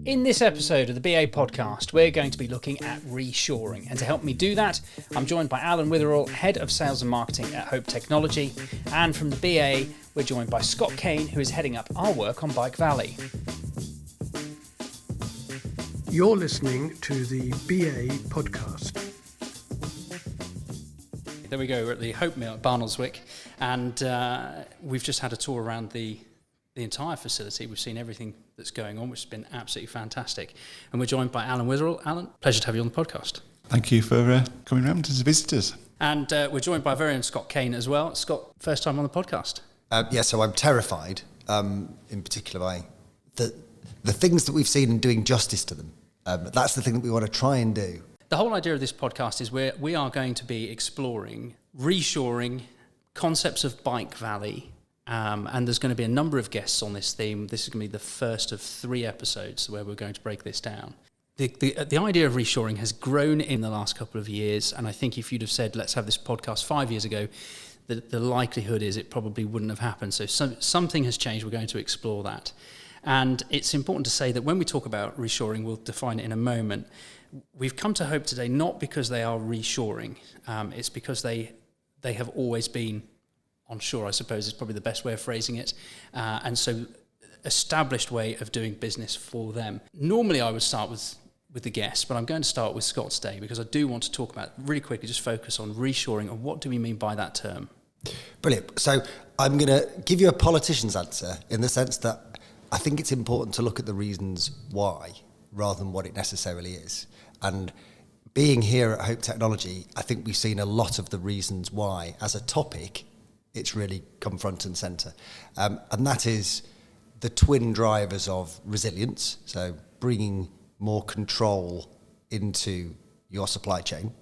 In this episode of the BA podcast, we're going to be looking at reshoring. And to help me do that, I'm joined by Alan Weatherill, Head of Sales and Marketing at Hope Technology. And from the BA, we're joined by Scott Cain, who is heading up our work on Bike Valley. You're listening to the BA podcast. There we go, we're at the Hope Mill at Barnoldswick, and we've just had a tour around the entire facility. We've seen everything that's going on, which has been absolutely fantastic. And we're joined by Alan Weatherill. Alan, pleasure to have you on the podcast. Thank you for coming around as visitors. And we're joined by our very own Scott Cain as well. Scott, first time on the podcast. So I'm terrified, in particular by the things that we've seen and doing justice to them. That's the thing that we want to try and do. The whole idea of this podcast is we are going to be exploring reshoring, concepts of Bike Valley, and there's going to be a number of guests on this theme. This is going to be the first of 3 episodes where we're going to break this down. The idea of reshoring has grown in the last couple of years, and I think if you'd have said, let's have this podcast 5 years ago, the likelihood is it probably wouldn't have happened. So something has changed. We're going to explore that. And it's important to say that when we talk about reshoring, we'll define it in a moment. We've come to Hope today not because they are reshoring. It's because they have always been onshore, I suppose, is probably the best way of phrasing it. And so established way of doing business for them. Normally I would start with the guests, but I'm going to start with Scott today because I do want to talk about, really quickly, just focus on reshoring and what do we mean by that term? Brilliant. So I'm going to give you a politician's answer in the sense that I think it's important to look at the reasons why rather than what it necessarily is. And being here at Hope Technology, I think we've seen a lot of the reasons why as a topic it's really come front and centre. And that is the twin drivers of resilience, so bringing more control into your supply chain.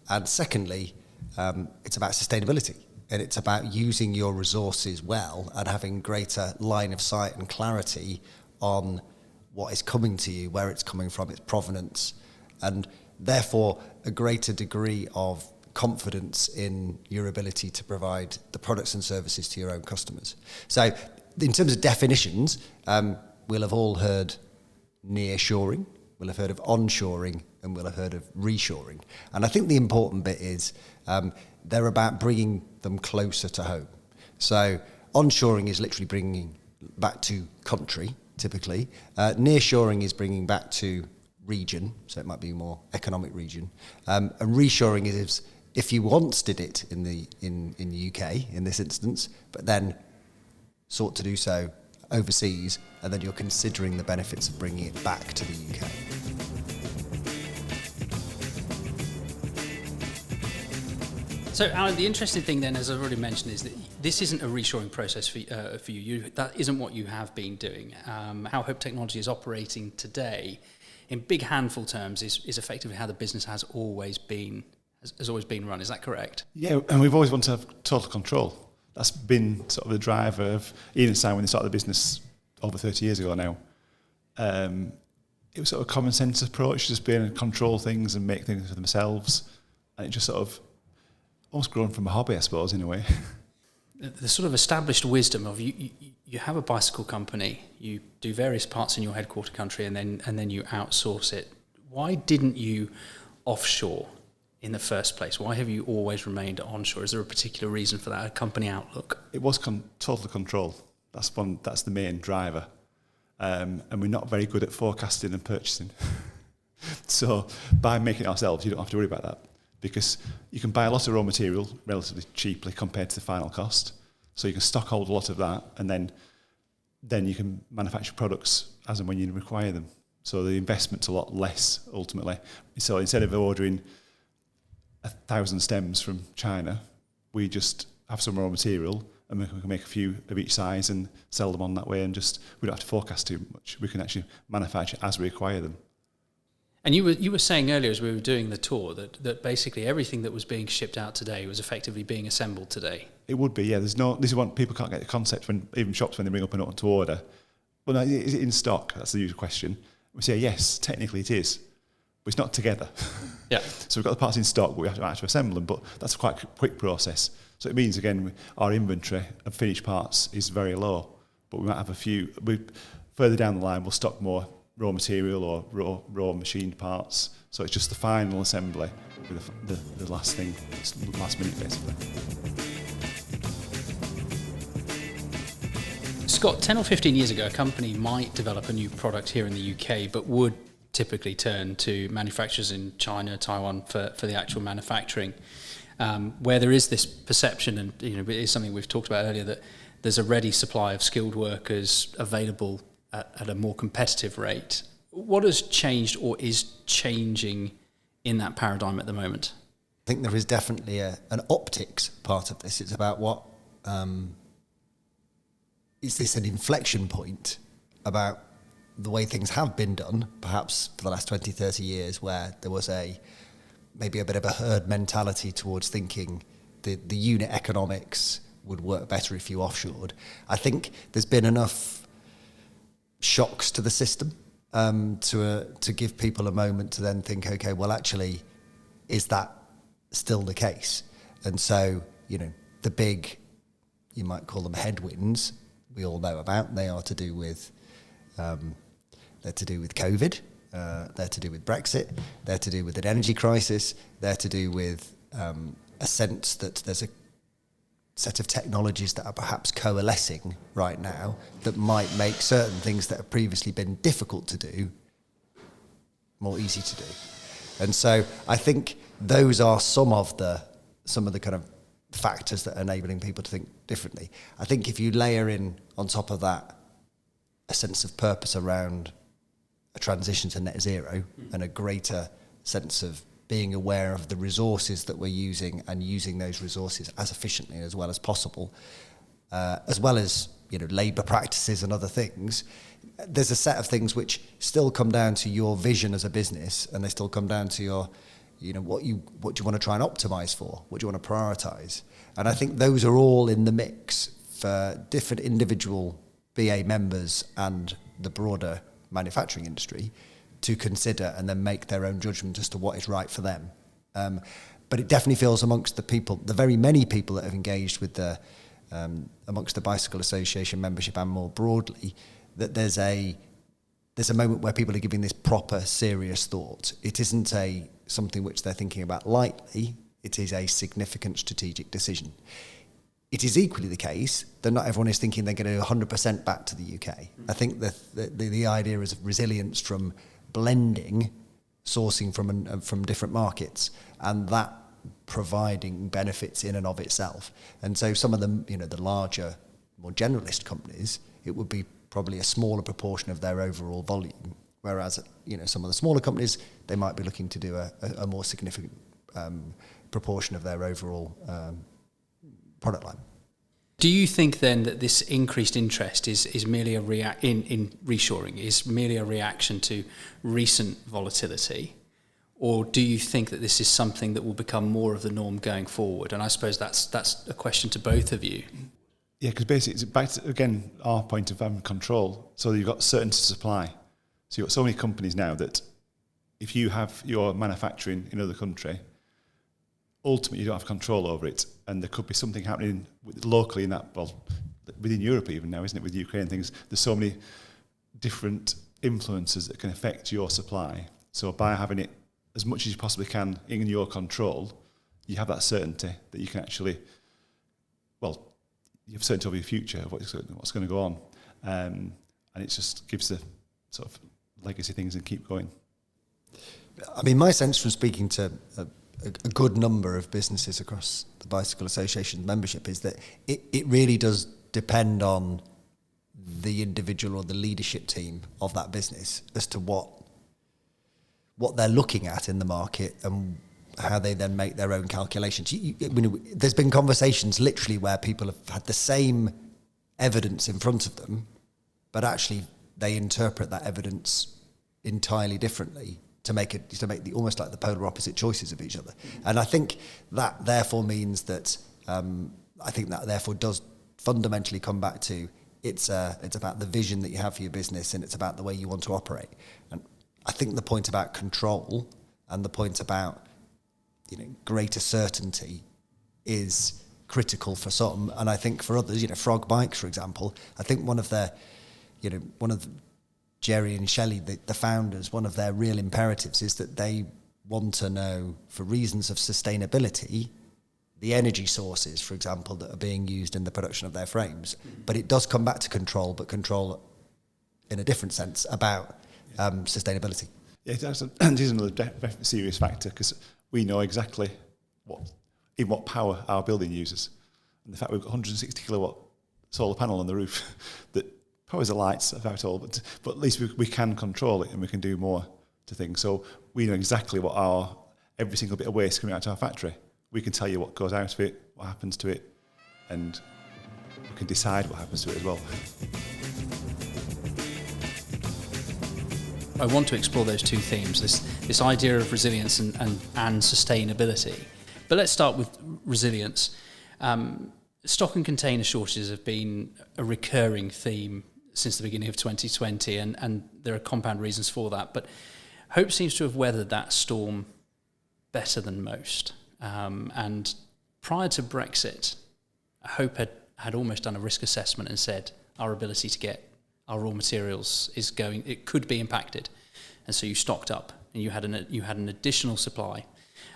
And secondly, it's about sustainability. And it's about using your resources well and having greater line of sight and clarity on what is coming to you, where it's coming from, its provenance, and therefore a greater degree of confidence in your ability to provide the products and services to your own customers. So in terms of definitions, we'll have all heard nearshoring, we'll have heard of onshoring, and we'll have heard of reshoring. And I think the important bit is they're about bringing them closer to home. So onshoring is literally bringing back to country, typically. Nearshoring is bringing back to region, so it might be more economic region. And reshoring is if you once did it in the UK, in this instance, but then sought to do so overseas, and then you're considering the benefits of bringing it back to the UK. So, Alan, the interesting thing then, as I've already mentioned, is that this isn't a reshoring process for you. That isn't what you have been doing. How Hope Technology is operating today, in big handful terms, is effectively how the business has always been run. Is that correct? Yeah, and we've always wanted to have total control. That's been sort of the driver of Ian and Simon when they started the business over 30 years ago now. It was sort of a common sense approach, just being able to control things and make things for themselves. And it just sort of almost grown from a hobby, I suppose, in a way. The sort of established wisdom of you have a bicycle company, you do various parts in your headquarter country, and then you outsource it. Why didn't you offshore in the first place? Why have you always remained onshore? Is there a particular reason for that, a company outlook? It was total control. That's the main driver. And we're not very good at forecasting and purchasing. So by making it ourselves, you don't have to worry about that, because you can buy a lot of raw material relatively cheaply compared to the final cost. So you can stockhold a lot of that, and then you can manufacture products as and when you require them. So the investment's a lot less ultimately. So instead of ordering 1,000 stems from China, we just have some raw material and we can make a few of each size and sell them on that way, and just we don't have to forecast too much. We can actually manufacture as we require them. And you were saying earlier as we were doing the tour that basically everything that was being shipped out today was effectively being assembled today. It would be, yeah. This is what people can't get the concept when even shops when they bring up an to order. Well, no, is it in stock? That's the usual question. We say yes, technically it is, but it's not together. Yeah. So we've got the parts in stock, but we have to actually assemble them. But that's a quite quick process. So it means again our inventory of finished parts is very low, but we might have a few. Further down the line, we'll stock more raw material or raw machined parts. So it's just the final assembly with the last thing, it's the last minute basically. Scott, 10 or 15 years ago, a company might develop a new product here in the UK, but would typically turn to manufacturers in China, Taiwan for the actual manufacturing, where there is this perception, and it is something we've talked about earlier, that there's a ready supply of skilled workers available at a more competitive rate. What has changed or is changing in that paradigm at the moment? I think there is definitely an optics part of this. It's about what... is this an inflection point about the way things have been done, perhaps for the last 20, 30 years, where there was maybe a bit of a herd mentality towards thinking the unit economics would work better if you offshored. I think there's been enough shocks to the system to give people a moment to then think, okay, well, actually, is that still the case? And so, the big, you might call them headwinds, we all know about. They are to do with they're to do with COVID. They're to do with Brexit. They're to do with an energy crisis. They're to do with a sense that there's a set of technologies that are perhaps coalescing right now that might make certain things that have previously been difficult to do more easy to do. And so I think those are some of the kind of factors that are enabling people to think differently. I think if you layer in on top of that a sense of purpose around a transition to net zero and a greater sense of being aware of the resources that we're using and using those resources as efficiently as well as possible, as well as labour practices and other things, there's a set of things which still come down to your vision as a business, and they still come down to your what do you want to try and optimize for, what do you want to prioritize. And I think those are all in the mix for different individual BA members and the broader manufacturing industry to consider and then make their own judgment as to what is right for them. But it definitely feels amongst the very many people that have engaged with amongst the Bicycle Association membership and more broadly, that there's a moment where people are giving this proper, serious thought. It isn't something which they're thinking about lightly. It is a significant strategic decision. It is equally the case that not everyone is thinking they're going to 100% back to the UK. I think the idea is of resilience from blending, sourcing from different markets, and that providing benefits in and of itself. And so some of them, the larger, more generalist companies, it would be probably a smaller proportion of their overall volume. Whereas, some of the smaller companies, they might be looking to do a more significant proportion of their overall product line. Do you think then that this increased interest is merely in reshoring is merely a reaction to recent volatility, or do you think that this is something that will become more of the norm going forward? And I suppose that's a question to both of you. Yeah, because basically it's back to, again, our point of having control. So you've got certainty of supply. So you've got so many companies now that if you have your manufacturing in another country, ultimately you don't have control over it, and there could be something happening locally in that, well, within Europe even now, isn't it, with Ukraine and things. There's so many different influences that can affect your supply. So by having it as much as you possibly can in your control, you have that certainty that you can actually, well, you have certainty over your future of what's going to go on, and it just gives the sort of legacy things and keep going. I mean, my sense from speaking to a good number of businesses across the Bicycle Association membership is that it really does depend on the individual or the leadership team of that business as to what they're looking at in the market and how they then make their own calculations. There's been conversations literally where people have had the same evidence in front of them, but actually they interpret that evidence entirely differently to make almost like the polar opposite choices of each other. And I think that therefore means that does fundamentally come back to it's about the vision that you have for your business, and it's about the way you want to operate. And I think the point about control and the point about greater certainty is critical for some, and I think for others, Frog Bikes, for example, I think one of the Jerry and Shelley, the founders, one of their real imperatives is that they want to know, for reasons of sustainability, the energy sources, for example, that are being used in the production of their frames. But it does come back to control, but control in a different sense about sustainability. Yeah, it is another serious factor, because we know exactly what power our building uses. And the fact we've got 160 kilowatt solar panel on the roof that powers the lights about all, but at least we can control it and we can do more to things. So we know exactly what every single bit of waste coming out of our factory. We can tell you what goes out of it, what happens to it, and we can decide what happens to it as well. I want to explore those two themes, this idea of resilience and sustainability. But let's start with resilience. Stock and container shortages have been a recurring theme since the beginning of 2020, and there are compound reasons for that. But Hope seems to have weathered that storm better than most. And prior to Brexit, Hope had almost done a risk assessment and said our ability to get our raw materials it could be impacted, and so you stocked up and you had an additional supply,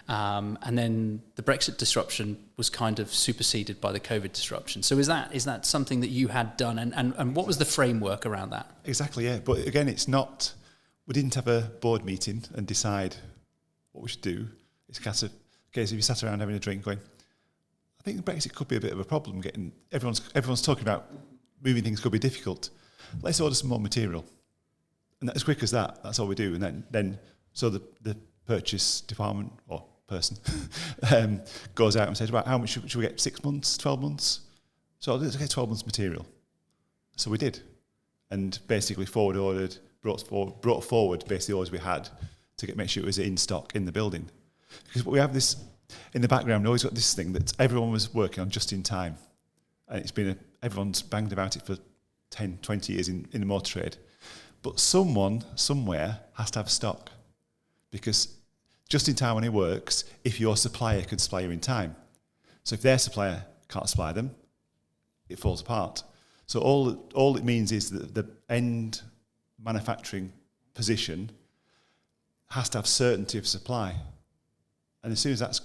and then the Brexit disruption was kind of superseded by the COVID disruption. So is that something that you had done, and what was the framework around that? Exactly, yeah. But again, it's not. We didn't have a board meeting and decide what we should do. It's kind of case if you sat around having a drink, going, I think Brexit could be a bit of a problem. Everyone's talking about moving things could be difficult. Let's order some more material, and as quick as that, that's all we do. And then so the purchase department or person goes out and says, right, how much should we get? 6 months, 12 months? So let's get 12 months material. So we did, and basically forward ordered, brought forward basically the orders we had to make sure it was in stock in the building. Because we have this in the background. We always got this thing that everyone was working on just in time, and it's been everyone's banged about it for 10, 20 years in the motor trade. But someone, somewhere, has to have stock. Because just in time only works if your supplier can supply you in time. So if their supplier can't supply them, it falls apart. So all it means is that the end manufacturing position has to have certainty of supply. And as soon as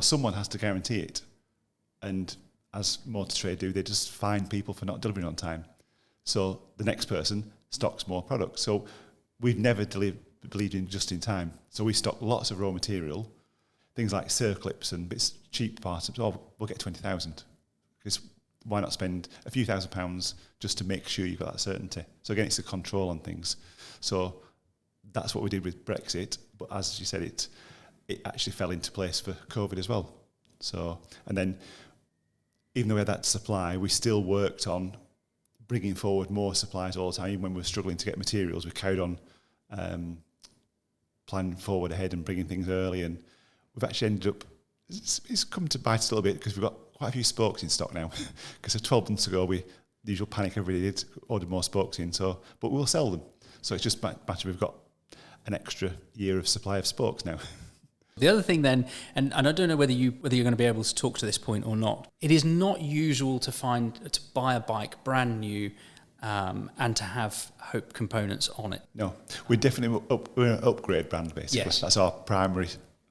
someone has to guarantee it. And as motor trade do, they just fine people for not delivering on time. So the next person stocks more product. So we've never believed in just in time. So we stock lots of raw material, things like circlips and bits cheap parts. We'll get 20,000. Because why not spend a few £1,000s just to make sure you've got that certainty? So again, it's the control on things. So that's what we did with Brexit. But as you said, it actually fell into place for COVID as well. So, and then even though we had that supply, we still worked on bringing forward more supplies all the time. Even when we were struggling to get materials, we carried on planning forward ahead and bringing things early. And we've actually ended up, it's come to bite us a little bit because we've got quite a few spokes in stock now. Because 12 months ago, the usual panic everybody did, ordered more spokes in. But we'll sell them. So it's just a matter we've got an extra year of supply of spokes now. The other thing then, and I don't know whether you're going to be able to talk to this point or not, it is not usual to buy a bike brand new and to have Hope components on it. No, we're an upgrade brand basically. Yes. That's our primary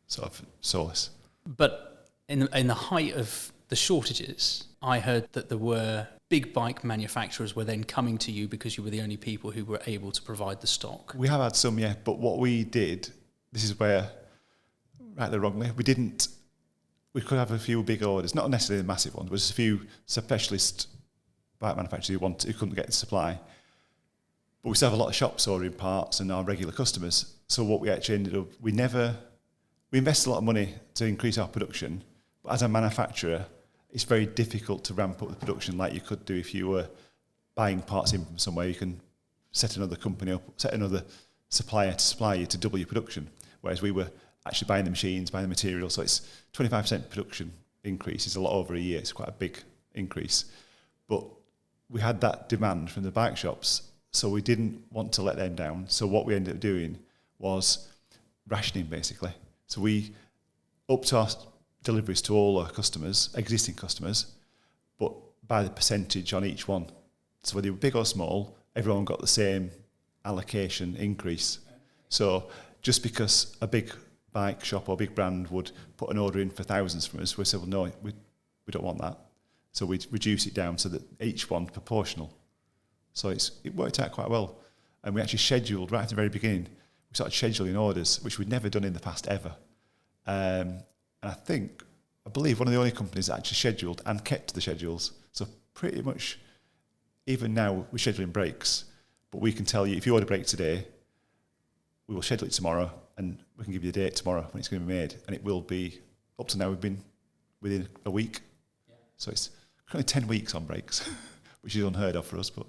sort of source. But in the height of the shortages, I heard that there were big bike manufacturers were then coming to you because you were the only people who were able to provide the stock. We have had some, yeah, but what we did, this is where, rightly or wrongly, we could have a few big orders, not necessarily the massive ones, but just a few specialist bike manufacturers who couldn't get the supply. But we still have a lot of shops ordering parts and our regular customers. So what we actually ended up, we invest a lot of money to increase our production, but as a manufacturer, it's very difficult to ramp up the production like you could do if you were buying parts in from somewhere. You can set another company up, set another supplier to supply you to double your production, whereas we were actually buying the machines, buying the material. So it's 25% production increase. It's a lot over a year. It's quite a big increase. But we had that demand from the bike shops, so we didn't want to let them down. So what we ended up doing was rationing, basically. So we upped our deliveries to all our customers, existing customers, but by the percentage on each one. So whether you were big or small, everyone got the same allocation increase. So just because a big bike shop or big brand would put an order in for thousands from us, we said, well, no, we don't want that. So we'd reduce it down so that each one's proportional. So it worked out quite well. And we actually scheduled, right at the very beginning, we started scheduling orders, which we'd never done in the past ever. And I believe one of the only companies that actually scheduled and kept to the schedules. So pretty much, even now, we're scheduling breaks, but we can tell you, if you order a break today, we will schedule it tomorrow, and we can give you a date tomorrow when it's going to be made, and it will be, up to now, we've been within a week. Yeah. So it's currently 10 weeks on breaks, which is unheard of for us. But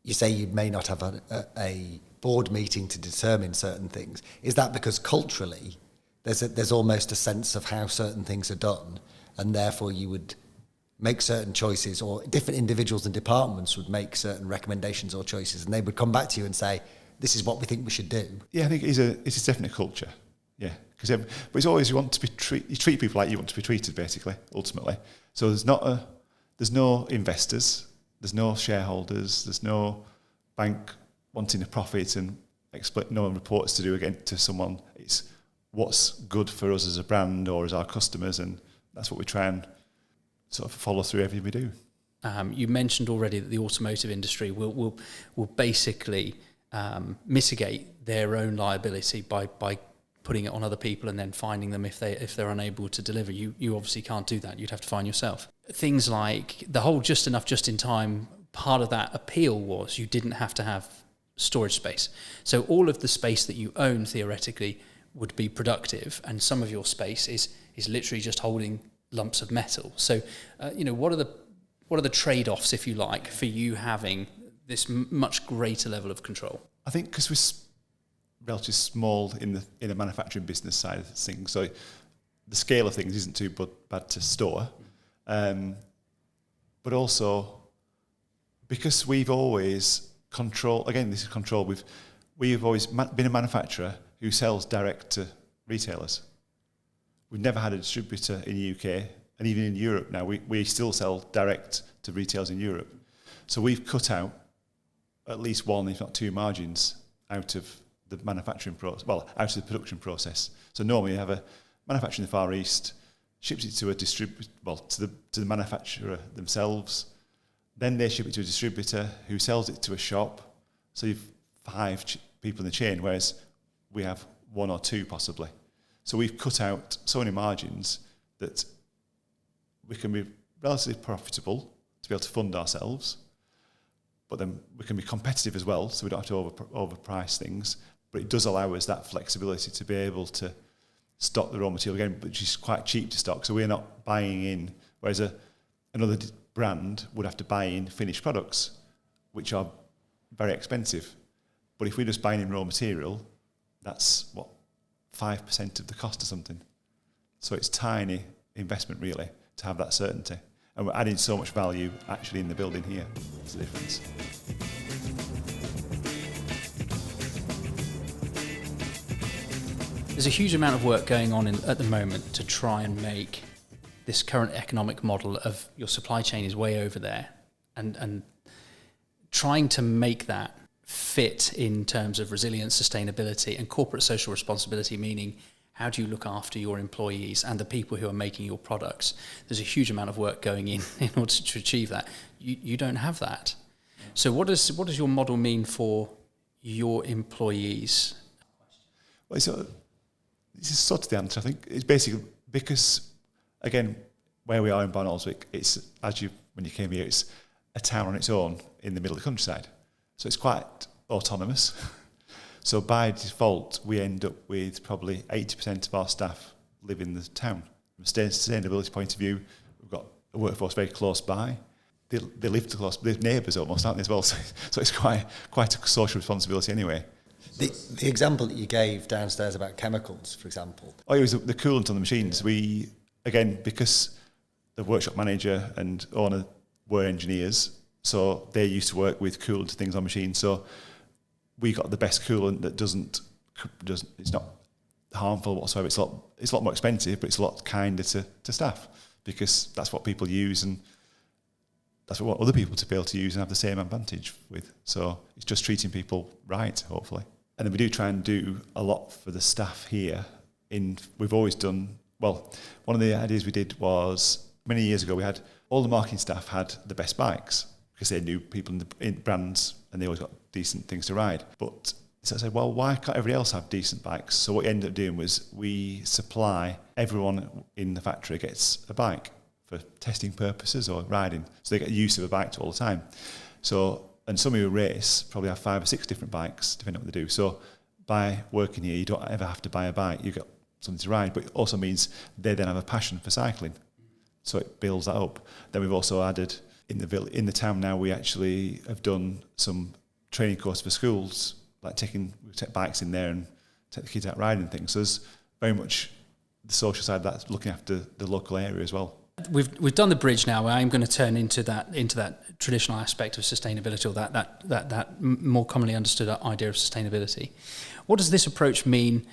you say you may not have a board meeting to determine certain things. Is that because culturally there's almost a sense of how certain things are done, and therefore you would make certain choices, or different individuals and departments would make certain recommendations or choices, and they would come back to you and say, this is what we think we should do? Yeah, I think it's a definite culture. Yeah, but it's always you want to be you treat people like you want to be treated, basically, ultimately. So there's no investors, there's no shareholders, there's no bank wanting a profit and no reports to do again to someone. It's what's good for us as a brand or as our customers, and that's what we try and sort of follow through everything we do. You mentioned already that the automotive industry will basically mitigate their own liability by putting it on other people and then finding them if they're unable to deliver. You obviously can't do that. You'd have to fine yourself. Things like the whole just enough, just in time, part of that appeal was you didn't have to have storage space. So all of the space that you own theoretically would be productive, and some of your space is literally just holding lumps of metal. So what are the trade-offs, if you like, for you having this much greater level of control? I think because we're relatively small in the manufacturing business side of things, so the scale of things isn't too bad to store, but also because we've always this is control. We've always been a manufacturer who sells direct to retailers. We've never had a distributor in the UK, and even in Europe now, we still sell direct to retailers in Europe. So we've cut out at least one, if not two, margins out of the manufacturing process, out of the production process. So normally you have a manufacturer in the Far East, ships it to a distributor, to the manufacturer themselves. Then they ship it to a distributor who sells it to a shop. So you've 5 people in the chain, whereas we have 1 or 2 possibly. So we've cut out so many margins that we can be relatively profitable to be able to fund ourselves, but then we can be competitive as well, so we don't have to overprice things. But it does allow us that flexibility to be able to stock the raw material again, which is quite cheap to stock. So we're not buying in, whereas another brand would have to buy in finished products, which are very expensive. But if we're just buying in raw material, that's 5% of the cost or something. So it's tiny investment really to have that certainty. And we're adding so much value actually in the building here. That's the difference. There's a huge amount of work going on at the moment to try and make this current economic model of your supply chain is way over there, and trying to make that fit in terms of resilience, sustainability, and corporate social responsibility, meaning how do you look after your employees and the people who are making your products? There's a huge amount of work going in order to achieve that. You don't have that. So what does your model mean for your employees? Well, this is sort of the answer. I think it's basically because, again, where we are in Barnoldswick, it's, when you came here, it's a town on its own in the middle of the countryside. So it's quite autonomous. So by default, we end up with probably 80% of our staff live in the town. From a sustainability point of view, we've got a workforce very close by. They live close, they're neighbours almost, aren't they, as well? So it's quite a social responsibility anyway. The example that you gave downstairs about chemicals, for example. Oh, it was the coolant on the machines. We, again, because the workshop manager and owner were engineers, so they used to work with coolant and things on machines. So we got the best coolant that doesn't it's not harmful whatsoever. It's a lot more expensive, but it's a lot kinder to staff because that's what people use. And that's what we want other people to be able to use and have the same advantage with. So it's just treating people right, hopefully. And then we do try and do a lot for the staff here. We've always done, well, one of the ideas we did was many years ago, we had all the marketing staff had the best bikes because they knew people in brands and they always got decent things to ride. But so I said, well, why can't everybody else have decent bikes? So what we ended up doing was we supply, everyone in the factory gets a bike for testing purposes or riding. So they get use of a bike all the time. So, and some who race probably have 5 or 6 different bikes, depending on what they do. So by working here, you don't ever have to buy a bike. You get something to ride, but it also means they then have a passion for cycling. So it builds that up. Then we've also added in the town now, we actually have done some training courses for schools, like we take bikes in there and take the kids out riding and things. So there's very much the social side of that, looking after the local area as well. We've done the bridge now. I'm going to turn into that traditional aspect of sustainability, or that more commonly understood idea of sustainability. What does this approach mean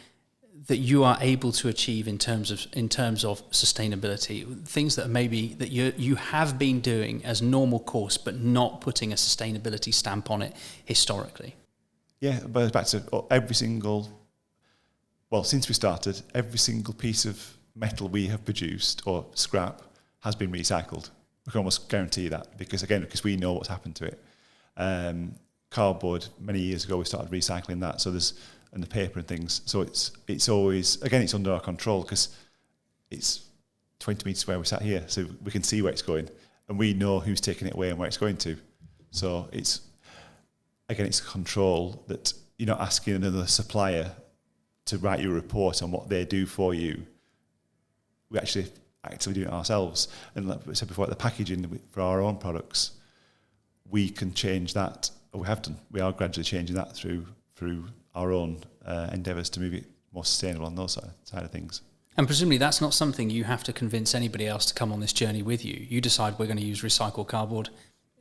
that you are able to achieve in terms of sustainability? Things that maybe that you have been doing as normal course, but not putting a sustainability stamp on it historically. Yeah, but back to since we started, every single piece of metal we have produced or scrap has been recycled. We can almost guarantee that because we know what's happened to it. Cardboard, many years ago we started recycling that, and the paper and things. So it's always, again, it's under our control because it's 20 metres where we sat here, so we can see where it's going and we know who's taking it away and where it's going to. So it's control that you're not asking another supplier to write you a report on what they do for you. We actually actively do it ourselves. And like I said before, the packaging for our own products, we can change that, or we have done. We are gradually changing that through our own endeavours to move it more sustainable on those side of things. And presumably that's not something you have to convince anybody else to come on this journey with you. You decide we're going to use recycled cardboard.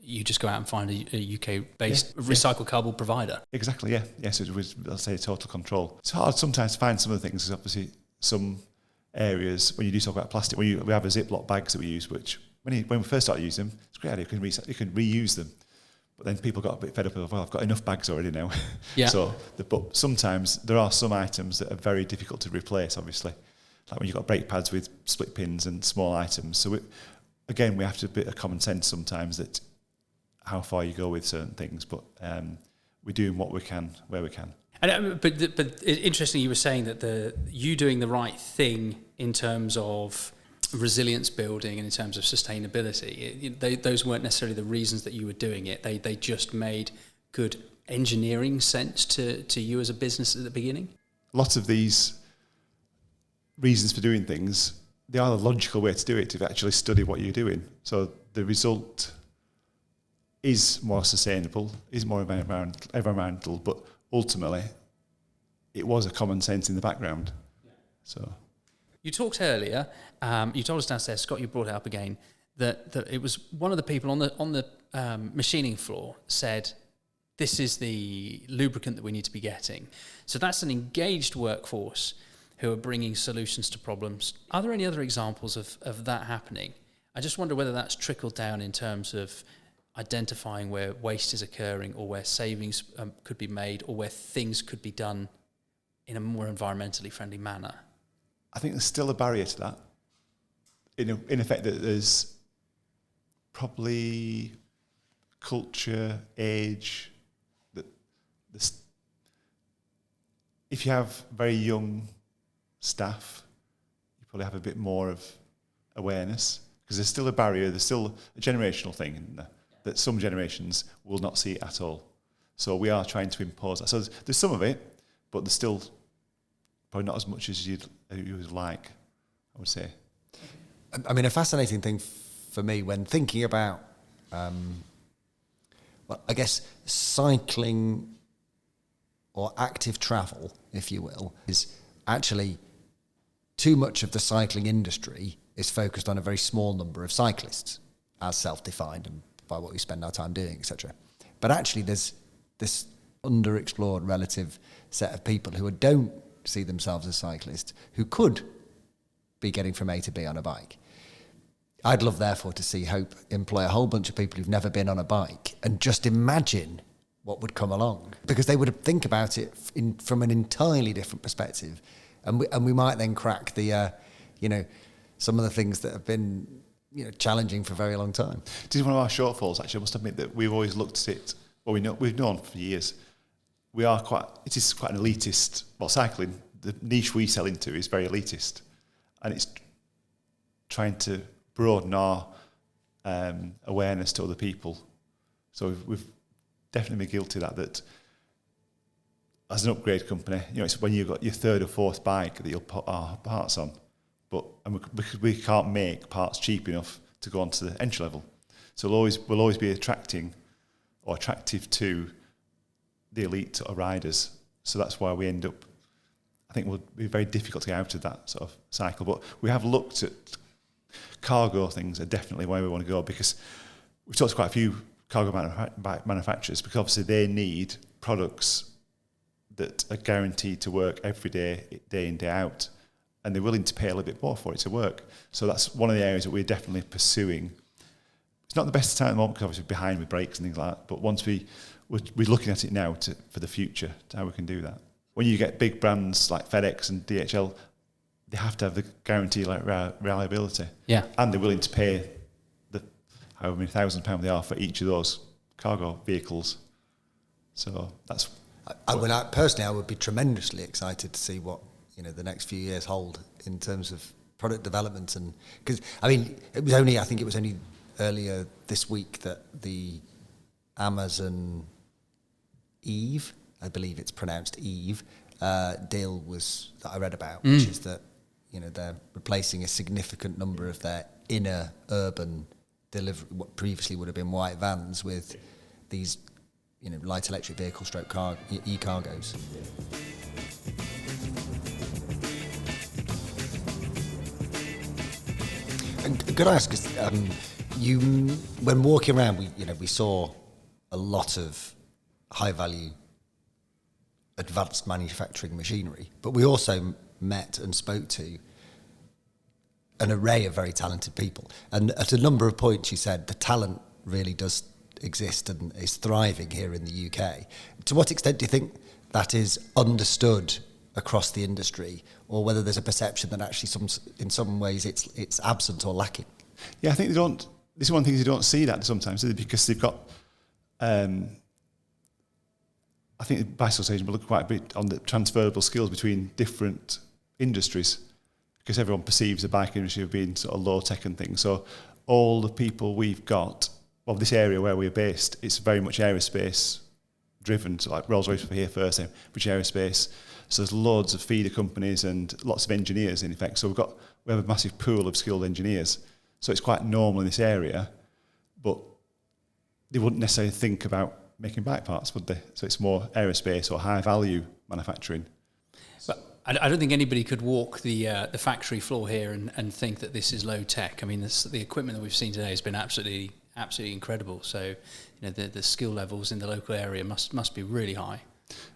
You just go out and find a UK-based recycled cardboard provider. Exactly, yeah. Yes, it was, I'll say, total control. It's hard sometimes to find some of the things, because obviously some areas, when you do talk about plastic, we have a Ziploc bags that we use, which when we first started using them, it's a great idea, you can reuse them. But then people got a bit fed up of, well, I've got enough bags already now. Yeah. But sometimes there are some items that are very difficult to replace, obviously. Like when you've got brake pads with split pins and small items. So we have to a bit of common sense sometimes that how far you go with certain things, but we're doing what we can where we can. And but interesting, you were saying that you doing the right thing in terms of resilience building and in terms of sustainability. Those weren't necessarily the reasons that you were doing it. They just made good engineering sense to you as a business at the beginning. Lots of these reasons for doing things, they are the logical way to do it, to actually study what you're doing. So the result is more sustainable, is more environmental, but ultimately it was a common sense in the background. Yeah. So you talked earlier, you told us downstairs, Scott, you brought it up again, that it was one of the people on the machining floor said, this is the lubricant that we need to be getting. So that's an engaged workforce who are bringing solutions to problems. Are there any other examples of that happening? I just wonder whether that's trickled down in terms of identifying where waste is occurring, or where savings could be made, or where things could be done in a more environmentally friendly manner. I think there's still a barrier to that. In effect, that there's probably culture, age, that if you have very young staff, you probably have a bit more of awareness, because there's still a barrier, there's still a generational thing in there, that some generations will not see it at all. So we are trying to impose that. So there's some of it, but there's still probably not as much as you would like, I would say. I mean, a fascinating thing for me when thinking about, I guess, cycling or active travel, if you will, is actually too much of the cycling industry is focused on a very small number of cyclists, as self-defined and by what we spend our time doing, etc. But actually there's this underexplored relative set of people who don't see themselves as cyclists, who could be getting from A to B on a bike. I'd love, therefore, to see Hope employ a whole bunch of people who've never been on a bike and just imagine what would come along, because they would think about it from an entirely different perspective, and we might then crack the some of the things that have been challenging for a very long time. This is one of our shortfalls. Actually, I must admit that we've always looked at it. Well, we've known for years. It is quite an elitist. Well, cycling, the niche we sell into is very elitist, and it's trying to broaden our awareness to other people. So we've definitely been guilty of that as an upgrade company, it's when you've got your third or fourth bike that you'll put our parts on, because we can't make parts cheap enough to go onto the entry level. So we'll always be attractive to the elite riders. So that's why we end up, I think it'll be very difficult to get out of that sort of cycle. But we have looked at cargo things are definitely where we want to go, because we've talked to quite a few cargo manufacturers, because obviously they need products that are guaranteed to work every day, day in, day out, and they're willing to pay a little bit more for it to work. So that's one of the areas that we're definitely pursuing. It's not the best time at the moment, because obviously we're behind with brakes and things like that, but once we're looking at it now for the future, to how we can do that. When you get big brands like FedEx and DHL, they have to have the guarantee like reliability. Yeah. And they're willing to pay however many £1,000 they are for each of those cargo vehicles. So that's... I would be tremendously excited to see what the next few years hold in terms of product development, and because I think it was only earlier this week that the Amazon Eve, I believe it's pronounced Eve, deal was that I read about, which is that they're replacing a significant number of their inner urban delivery, what previously would have been white vans, with these light electric vehicle stroke e-cargos. And could I ask, when walking around, we saw a lot of high value advanced manufacturing machinery, but we also met and spoke to an array of very talented people. And at a number of points you said the talent really does exist and is thriving here in the UK. To what extent do you think that is understood across the industry, or whether there's a perception that actually in some ways it's absent or lacking? Yeah, I think they don't. This is one of the things you don't see that sometimes, because they've got. I think the bicycle station will look quite a bit on the transferable skills between different industries, because everyone perceives the bike industry of being sort of low tech and things. So all the people we've got, well, this area where we're based, it's very much aerospace driven. So like Rolls-Royce were here first, which aerospace. So there's loads of feeder companies and lots of engineers in effect. So we have a massive pool of skilled engineers. So it's quite normal in this area, but they wouldn't necessarily think about making bike parts, would they? So it's more aerospace or high value manufacturing. But I don't think anybody could walk the factory floor here and think that this is low tech. I mean, the equipment that we've seen today has been absolutely incredible. So the skill levels in the local area must be really high.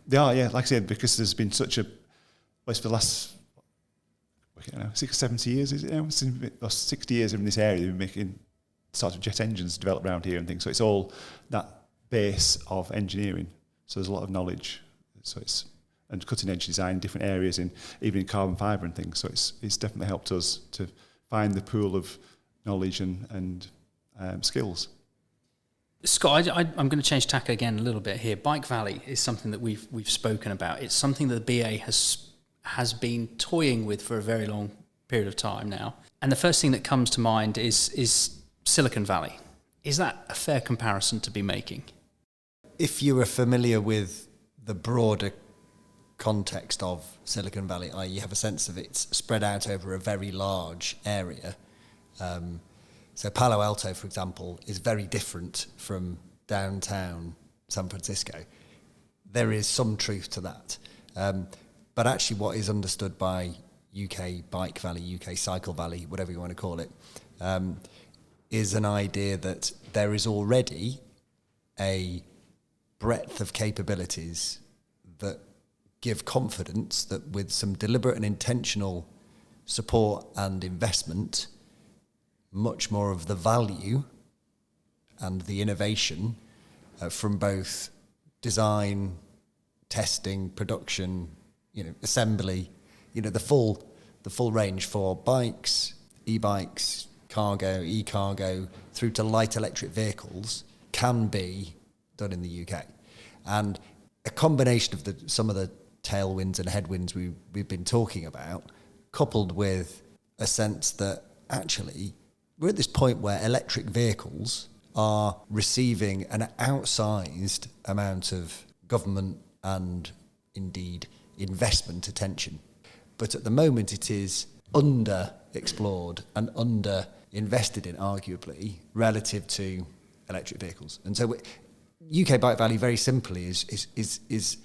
They are, yeah. Like I said, because there's been such a, it's for the last 70 years, is it now? 60 years in this area, they've been making sorts of jet engines developed around here and things. So it's all that base of engineering. So there's a lot of knowledge. So and cutting edge design in different areas, even in carbon fibre and things. So it's definitely helped us to find the pool of knowledge and skills. Scott, I'm going to change tack again a little bit here. Bike Valley is something that we've spoken about. It's something that the BA has been toying with for a very long period of time now. And the first thing that comes to mind is Silicon Valley. Is that a fair comparison to be making? If you are familiar with the broader context of Silicon Valley, i.e. you have a sense of it's spread out over a very large area. So Palo Alto, for example, is very different from downtown San Francisco. There is some truth to that. But actually what is understood by UK Bike Valley, UK Cycle Valley, whatever you want to call it, is an idea that there is already a breadth of capabilities that give confidence that with some deliberate and intentional support and investment, much more of the value and the innovation from both design, testing, production, assembly, the full range for bikes, e-bikes, cargo, e-cargo, through to light electric vehicles can be done in the UK. And a combination of some of the tailwinds and headwinds we've been talking about, coupled with a sense that actually we're at this point where electric vehicles are receiving an outsized amount of government and indeed investment attention. But at the moment it is under-explored and under-invested in, arguably, relative to electric vehicles. And so UK Bike Valley, very simply, is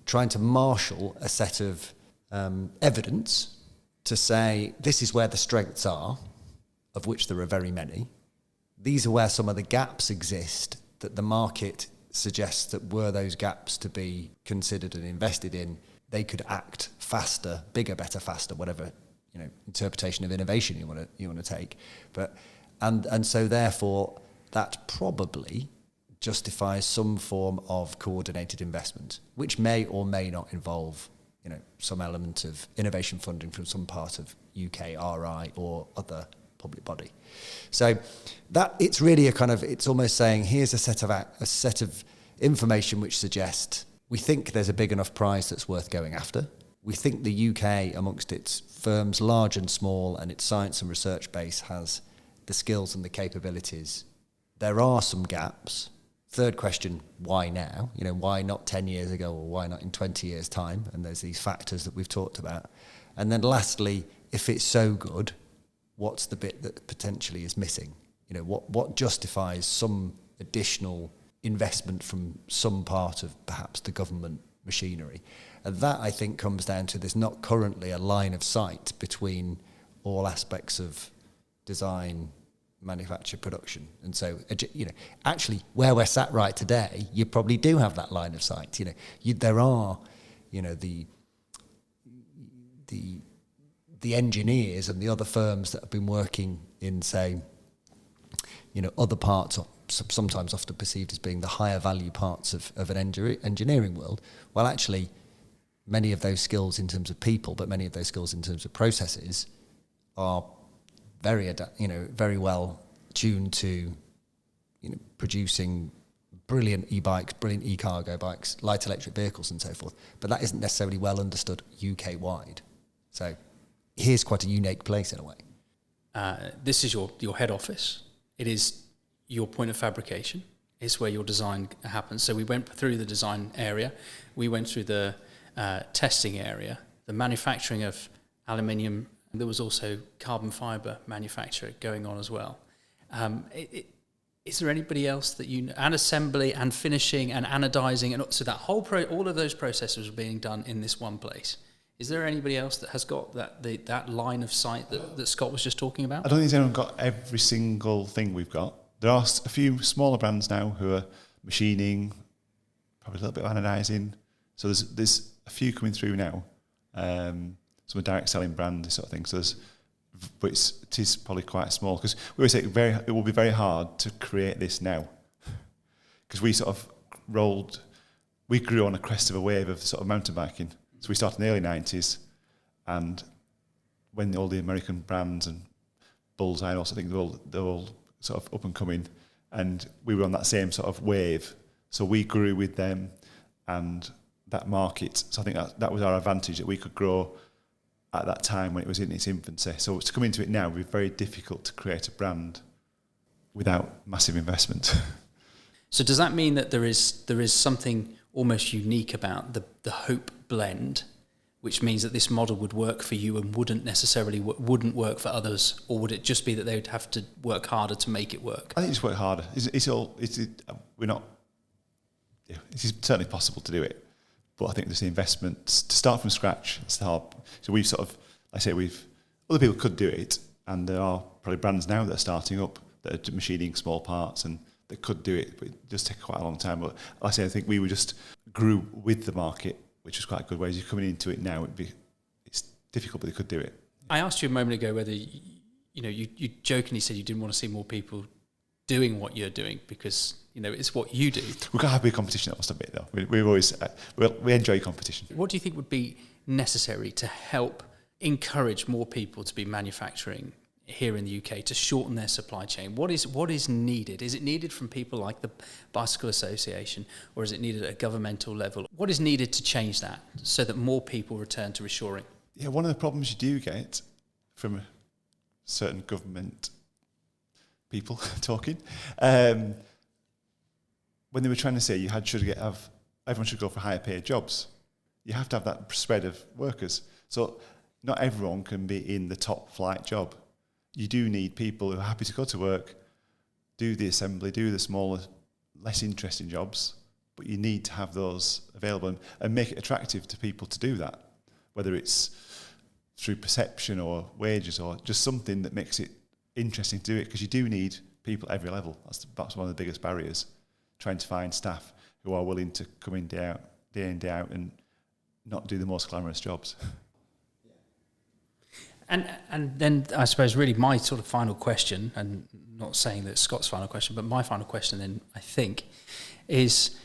trying to marshal a set of evidence to say this is where the strengths are, of which there are very many. These are where some of the gaps exist that the market suggests that were those gaps to be considered and invested in, they could act faster, bigger, better, faster, whatever interpretation of innovation you want to take. But and so therefore that probably justifies some form of coordinated investment, which may or may not involve some element of innovation funding from some part of UK RI or other public body. So that it's really it's almost saying here's a set of information which suggests we think there's a big enough prize that's worth going after. We think the UK, amongst its firms, large and small, and its science and research base, has the skills and the capabilities. There are some gaps. Third question, why now? Why not 10 years ago, or why not in 20 years' time? And there's these factors that we've talked about. And then lastly, if it's so good, what's the bit that potentially is missing? What justifies some additional investment from some part of perhaps the government machinery? And that, I think, comes down to there's not currently a line of sight between all aspects of design, manufacture, production. And so, actually, where we're sat right today, you probably do have that line of sight. There are, the engineers and the other firms that have been working in, say, other parts of, sometimes often perceived as being the higher value parts of an engineering world. Well, actually, many of those skills in terms of people, but many of those skills in terms of processes are very well tuned to, producing brilliant e-bikes, brilliant e-cargo bikes, light electric vehicles and so forth. But that isn't necessarily well understood UK-wide. So here's quite a unique place in a way. This is your head office. It is your point of fabrication. It's where your design happens. So we went through the design area. We went through the testing area, the manufacturing of aluminium. There was also carbon fibre manufacture going on as well. Is there anybody else that and assembly and finishing and anodizing, and so that whole all of those processes are being done in this one place? Is there anybody else that has got that line of sight that Scott was just talking about? I don't think anyone's got every single thing we've got. There are a few smaller brands now who are machining, probably a little bit of anodizing. So there's a few coming through now. Some are direct selling brand, this sort of thing. So but it is probably quite small, because we always say it will be very hard to create this now, because we sort of we grew on a crest of a wave of sort of mountain biking. So we started in the early 90s, and when all the American brands and Bullseye and also, I think they're all sort of up and coming, and we were on that same sort of wave. So we grew with them and that market. So I think that was our advantage, that we could grow at that time when it was in its infancy. So to come into it now would be very difficult to create a brand without massive investment. So does that mean that there is something almost unique about the Hope blend, which means that this model would work for you and wouldn't work for others, or would it just be that they would have to work harder to make it work? I think just work harder. It's certainly possible to do it, but I think there's the investment to start from scratch. It's hard. So we've sort of, other people could do it, and there are probably brands now that are starting up that are machining small parts and that could do it, but it does take quite a long time. But I think we just grew with the market, which was quite a good. Whereas you're coming into it now, it's difficult, but they could do it. I asked you a moment ago whether you jokingly said you didn't want to see more people doing what you're doing because, it's what you do. We've got to have a big competition, I must admit, though. We've always, we enjoy competition. What do you think would be necessary to help encourage more people to be manufacturing here in the UK, to shorten their supply chain? What is needed? Is it needed from people like the Bicycle Association, or is it needed at a governmental level? What is needed to change that so that more people return to reshoring? Yeah, one of the problems you do get from certain government people talking, when they were trying to say everyone should go for higher paid jobs, you have to have that spread of workers. So not everyone can be in the top flight job. You do need people who are happy to go to work, do the assembly, do the smaller, less interesting jobs, but you need to have those available and make it attractive to people to do that, whether it's through perception or wages or just something that makes it interesting to do it, because you do need people at every level. That's one of the biggest barriers, trying to find staff who are willing to come in day in, day out and not do the most glamorous jobs. And then I suppose really my sort of final question, and not saying that Scott's final question, but my final question then I think is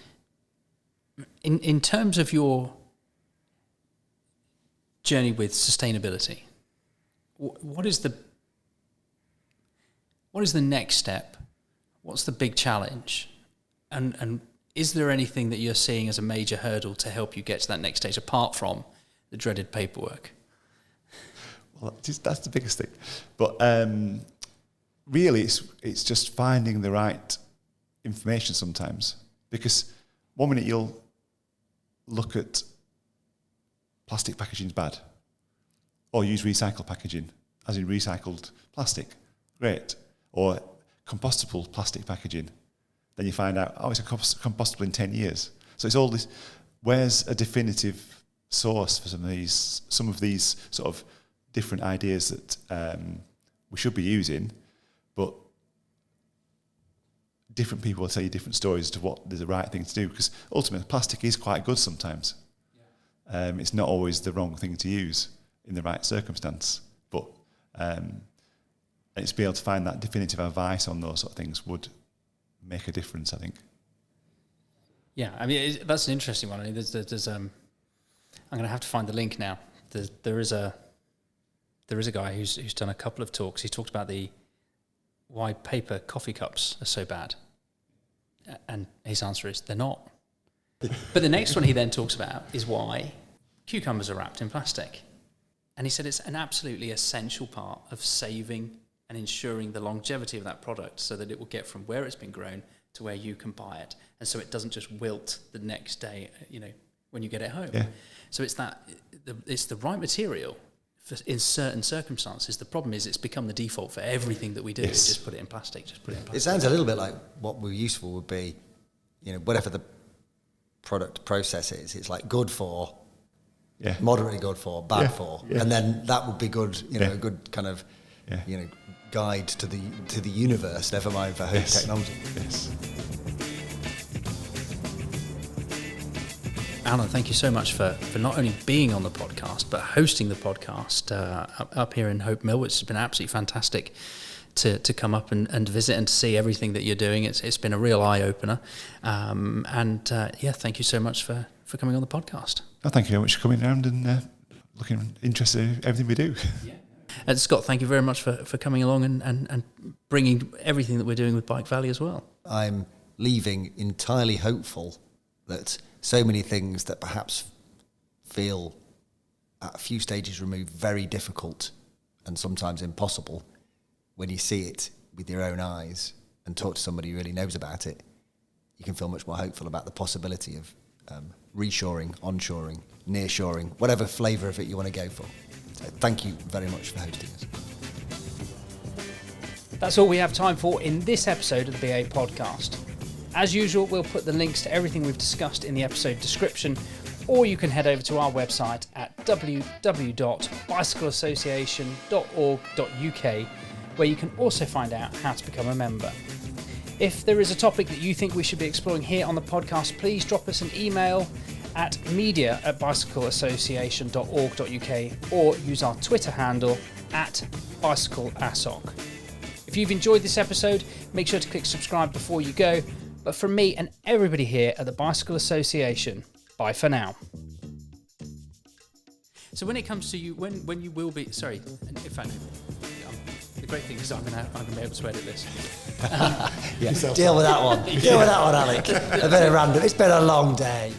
in terms of your journey with sustainability, what is the next step? What's the big challenge? And is there anything that you're seeing as a major hurdle to help you get to that next stage apart from the dreaded paperwork? Well, that's the biggest thing. But really, it's just finding the right information sometimes. Because one minute you'll look at plastic packaging's bad, or use recycled packaging, as in recycled plastic, great, or compostable plastic packaging. Then you find out, it's compostable in 10 years. So it's all this. Where's a definitive source for some of these sort of different ideas that we should be using, but different people will tell you different stories as to what is the right thing to do, because ultimately plastic is quite good sometimes. Yeah. It's not always the wrong thing to use in the right circumstance, but it's be able to find that definitive advice on those sort of things would make a difference, I think. Yeah, I mean, that's an interesting one. I mean, there's I'm going to have to find the link now. There is a guy who's done a couple of talks. He talked about why paper coffee cups are so bad, and his answer is they're not. But the next one he then talks about is why cucumbers are wrapped in plastic, and he said it's an absolutely essential part of saving and ensuring the longevity of that product, so that it will get from where it's been grown to where you can buy it, and so it doesn't just wilt the next day, when you get it home. Yeah. So it's the right material in certain circumstances. The problem is it's become the default for everything that we do. Yes. Just put it in plastic. It sounds a little bit like what would be useful would be, whatever the product process is, it's like good for, moderately good for, bad for, and then that would be good. A good kind of, guide to the universe. Never mind for home technology. Yes. Alan, thank you so much for not only being on the podcast, but hosting the podcast up here in Hope Mill, which has been absolutely fantastic to come up and visit and to see everything that you're doing. It's been a real eye-opener. Thank you so much for coming on the podcast. Oh, thank you very much for coming around and looking interested in everything we do. Yeah. And Scott, thank you very much for coming along and bringing everything that we're doing with Bike Valley as well. I'm leaving entirely hopeful that so many things that perhaps feel at a few stages removed very difficult and sometimes impossible, when you see it with your own eyes and talk to somebody who really knows about it, you can feel much more hopeful about the possibility of reshoring, onshoring, nearshoring, whatever flavour of it you want to go for. So thank you very much for hosting us. That's all we have time for in this episode of the BA podcast. As usual, we'll put the links to everything we've discussed in the episode description, or you can head over to our website at www.bicycleassociation.org.uk, where you can also find out how to become a member. If there is a topic that you think we should be exploring here on the podcast, please drop us an email at media@bicycleassociation.org.uk, or use our Twitter handle at BicycleASOC. If you've enjoyed this episode, make sure to click subscribe before you go. But from me and everybody here at the Bicycle Association, bye for now. So when it comes to you, when you will be, sorry, in fact, the great thing is I'm going to be able to edit this. Deal with that one. Deal with that one, Alec. A bit random. It's been a long day.